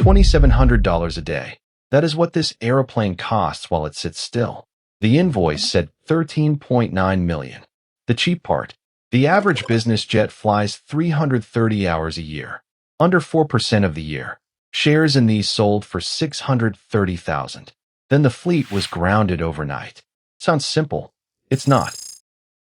$2,700 a day. That is what this aeroplane costs while it sits still. The invoice said 13.9 million. The cheap part. The average business jet flies 330 hours a year. Under 4% of the year. Shares in these sold for 630,000. Then the fleet was grounded overnight. Sounds simple. It's not.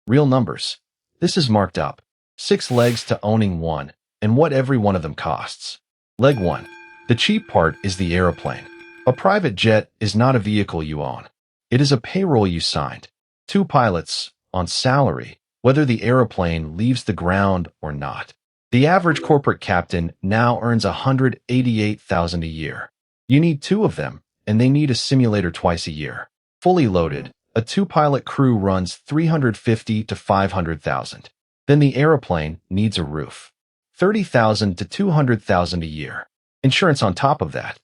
Real numbers. This is marked up. 6 legs to owning one, and what every one of them costs. Leg 1. The cheap part is the aeroplane. A private jet is not a vehicle you own. It is a payroll you signed. 2 pilots, on salary, whether the aeroplane leaves the ground or not. The average corporate captain now earns $188,000 a year. You need 2 of them, and they need a simulator twice a year. Fully loaded, a 2-pilot crew runs $350,000 to $500,000. Then the aeroplane needs a roof. $30,000 to $200,000 a year. Insurance on top of that.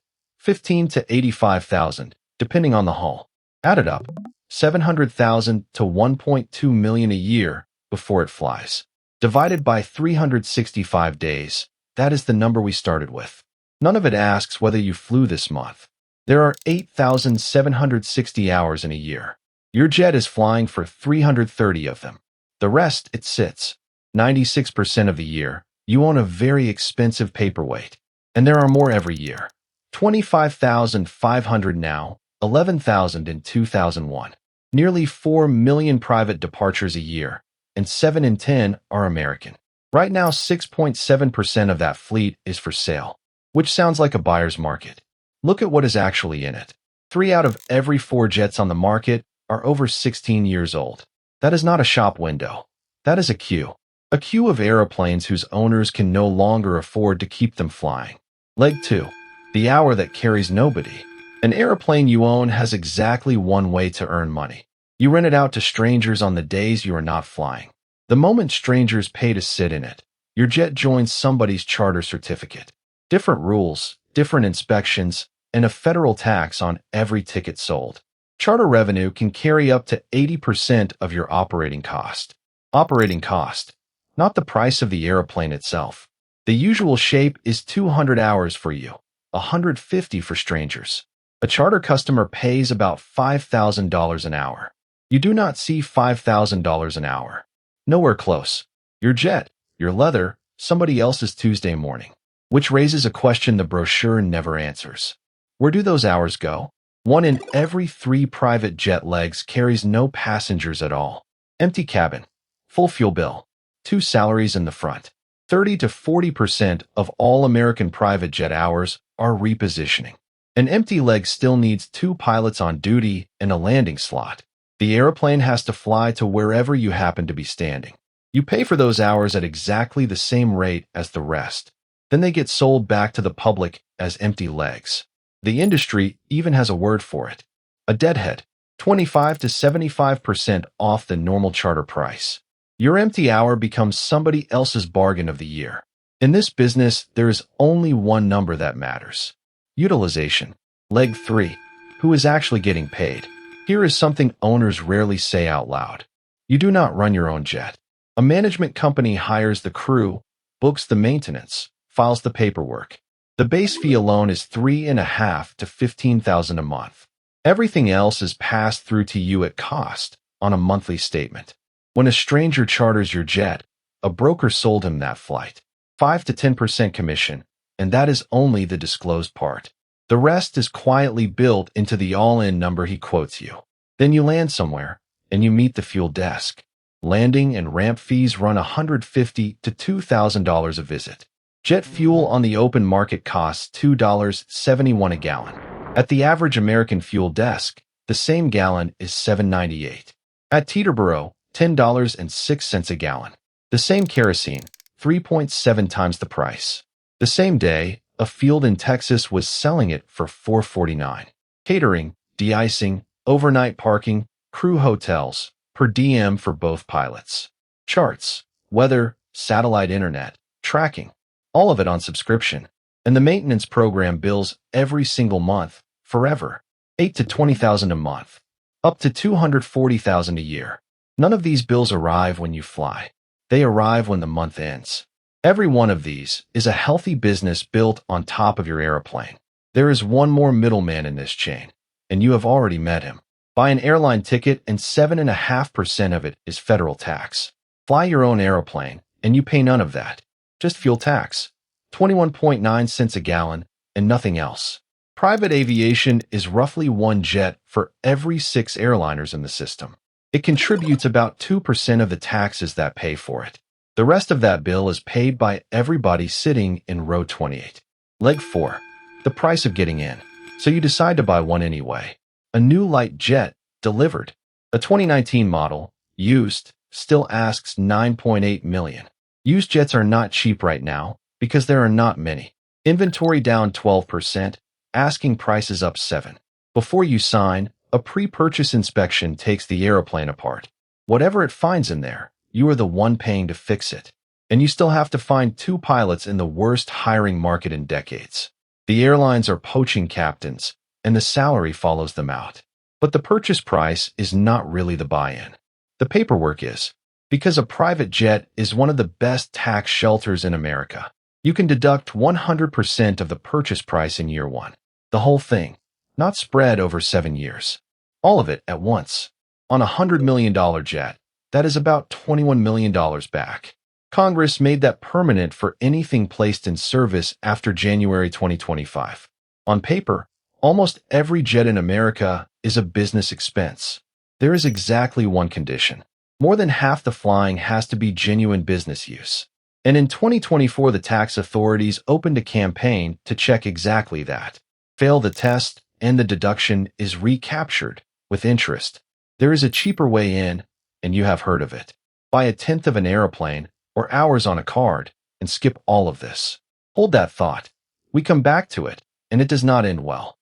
$15,000 to $85,000, depending on the hull. Added up, $700,000 to $1.2 million a year before it flies. Divided by 365 days, that is the number we started with. None of it asks whether you flew this month. There are 8,760 hours in a year. Your jet is flying for 330 of them. The rest, it sits. 96% of the year, you own a very expensive paperweight. And there are more every year. 25,500 now, 11,000 in 2001. Nearly 4 million private departures a year, and 7 in 10 are American. Right now, 6.7% of that fleet is for sale, which sounds like a buyer's market. Look at what is actually in it. 3 out of every 4 jets on the market are over 16 years old. That is not a shop window. That is a queue. A queue of aeroplanes whose owners can no longer afford to keep them flying. Leg 2. The hour that carries nobody. An airplane you own has exactly one way to earn money. You rent it out to strangers on the days you are not flying. The moment strangers pay to sit in it, your jet joins somebody's charter certificate. Different rules, different inspections, and a federal tax on every ticket sold. Charter revenue can carry up to 80% of your operating cost. Operating cost, not the price of the airplane itself. The usual shape is 200 hours for you, 150 for strangers. A charter customer pays about $5,000 an hour. You do not see $5,000 an hour. Nowhere close. Your jet, your leather, somebody else's Tuesday morning. Which raises a question the brochure never answers. Where do those hours go? 1 in every 3 private jet legs carries no passengers at all. Empty cabin. Full fuel bill. 2 salaries in the front. 30 to 40% of all American private jet hours are repositioning. An empty leg still needs 2 pilots on duty and a landing slot. The airplane has to fly to wherever you happen to be standing. You pay for those hours at exactly the same rate as the rest. Then they get sold back to the public as empty legs. The industry even has a word for it. A deadhead. 25 to 75% off the normal charter price. Your empty hour becomes somebody else's bargain of the year. In this business, there is only one number that matters. Utilization. Leg 3. Who is actually getting paid? Here is something owners rarely say out loud. You do not run your own jet. A management company hires the crew, books the maintenance, files the paperwork. The base fee alone is $3,500 to $15,000 a month. Everything else is passed through to you at cost on a monthly statement. When a stranger charters your jet, a broker sold him that flight. 5 to 10% commission, and that is only the disclosed part. The rest is quietly built into the all-in number he quotes you. Then you land somewhere, and you meet the fuel desk. Landing and ramp fees run $150 to $2,000 a visit. Jet fuel on the open market costs $2.71 a gallon. At the average American fuel desk, the same gallon is $7.98. At Teterboro, $10.06 a gallon. The same kerosene, 3.7 times the price. The same day, a field in Texas was selling it for $4.49. Catering, de-icing, overnight parking, crew hotels, per diem for both pilots. Charts, weather, satellite internet, tracking. All of it on subscription. And the maintenance program bills every single month, forever. $8,000 to $20,000 a month. Up to $240,000 a year. None of these bills arrive when you fly. They arrive when the month ends. Every one of these is a healthy business built on top of your aeroplane. There is one more middleman in this chain, and you have already met him. Buy an airline ticket and 7.5% of it is federal tax. Fly your own aeroplane, and you pay none of that. Just fuel tax, 21.9 cents a gallon, and nothing else. Private aviation is roughly one jet for every 6 airliners in the system. It contributes about 2% of the taxes that pay for it. The rest of that bill is paid by everybody sitting in row 28. Leg 4. The price of getting in. So you decide to buy one anyway. A new light jet, delivered. A 2019 model, used, still asks $9.8 million. Used jets are not cheap right now because there are not many. Inventory down 12%, asking prices up 7%. Before you sign, a pre-purchase inspection takes the airplane apart. Whatever it finds in there, you are the one paying to fix it. And you still have to find 2 pilots in the worst hiring market in decades. The airlines are poaching captains, and the salary follows them out. But the purchase price is not really the buy-in. The paperwork is, because a private jet is one of the best tax shelters in America. You can deduct 100% of the purchase price in year 1. The whole thing, not spread over 7 years. All of it at once. On a $100 million jet, that is about $21 million back. Congress made that permanent for anything placed in service after January 2025. On paper, almost every jet in America is a business expense. There is exactly one condition. More than half the flying has to be genuine business use. And in 2024, the tax authorities opened a campaign to check exactly that. Fail the test, and the deduction is recaptured with interest. There is a cheaper way in, and you have heard of it. Buy a tenth of an airplane or hours on a card and skip all of this. Hold that thought. We come back to it, and it does not end well.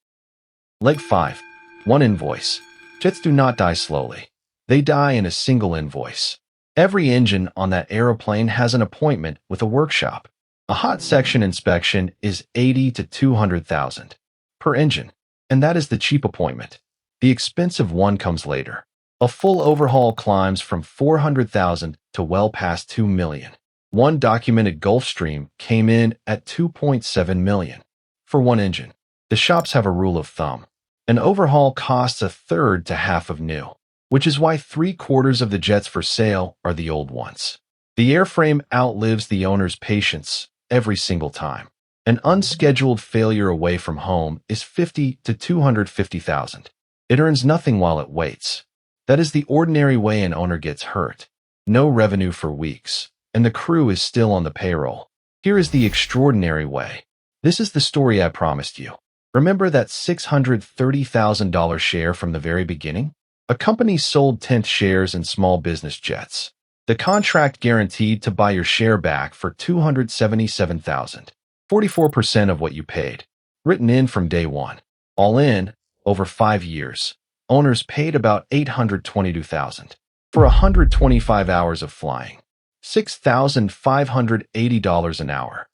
Leg 5. One invoice. Jets do not die slowly. They die in a single invoice. Every engine on that aeroplane has an appointment with a workshop. A hot section inspection is $80,000 to $200,000 per engine, and that is the cheap appointment. The expensive one comes later. A full overhaul climbs from $400,000 to well past $2 million. One documented Gulfstream came in at $2.7 million for one engine. The shops have a rule of thumb. An overhaul costs a third to half of new, which is why 3/4 of the jets for sale are the old ones. The airframe outlives the owner's patience every single time. An unscheduled failure away from home is $50,000 to $250,000. It earns nothing while it waits. That is the ordinary way an owner gets hurt. No revenue for weeks, and the crew is still on the payroll. Here is the extraordinary way. This is the story I promised you. Remember that $630,000 share from the very beginning? A company sold 10th shares in small business jets. The contract guaranteed to buy your share back for $277,000, 44% of what you paid, written in from day one. All in, over 5 years, owners paid about $822,000 for 125 hours of flying, $6,580 an hour.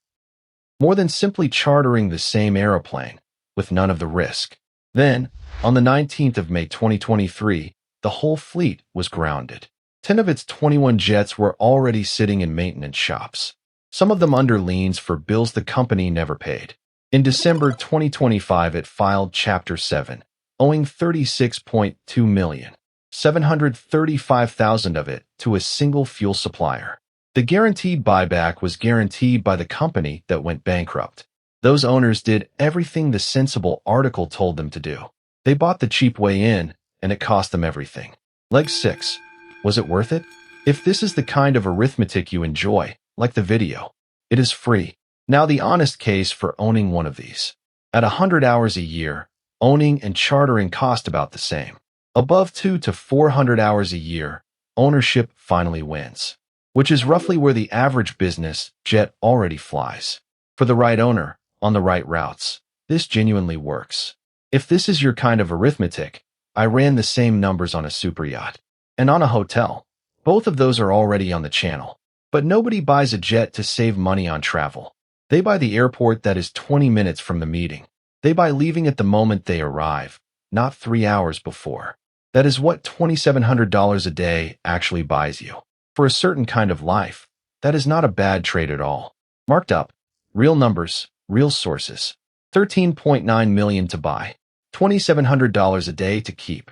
More than simply chartering the same aeroplane, with none of the risk. Then, on the 19th of May 2023, the whole fleet was grounded. 10 of its 21 jets were already sitting in maintenance shops, some of them under liens for bills the company never paid. In December 2025, it filed Chapter 7, owing $36.2 million, $735,000 of it to a single fuel supplier. The guaranteed buyback was guaranteed by the company that went bankrupt. Those owners did everything the sensible article told them to do. They bought the cheap way in, and it cost them everything. Leg 6. Was it worth it? If this is the kind of arithmetic you enjoy, like the video, it is free. Now the honest case for owning one of these. At 100 hours a year, owning and chartering cost about the same. Above 200 to 400 hours a year, ownership finally wins, which is roughly where the average business jet already flies. For the right owner, on the right routes, this genuinely works. If this is your kind of arithmetic, I ran the same numbers on a super yacht and on a hotel. Both of those are already on the channel. But nobody buys a jet to save money on travel. They buy the airport that is 20 minutes from the meeting. They buy leaving at the moment they arrive, not 3 hours before. That is what $2,700 a day actually buys you. For a certain kind of life, that is not a bad trade at all. Marked up. Real numbers, real sources. 13.9 million to buy. $2,700 a day to keep.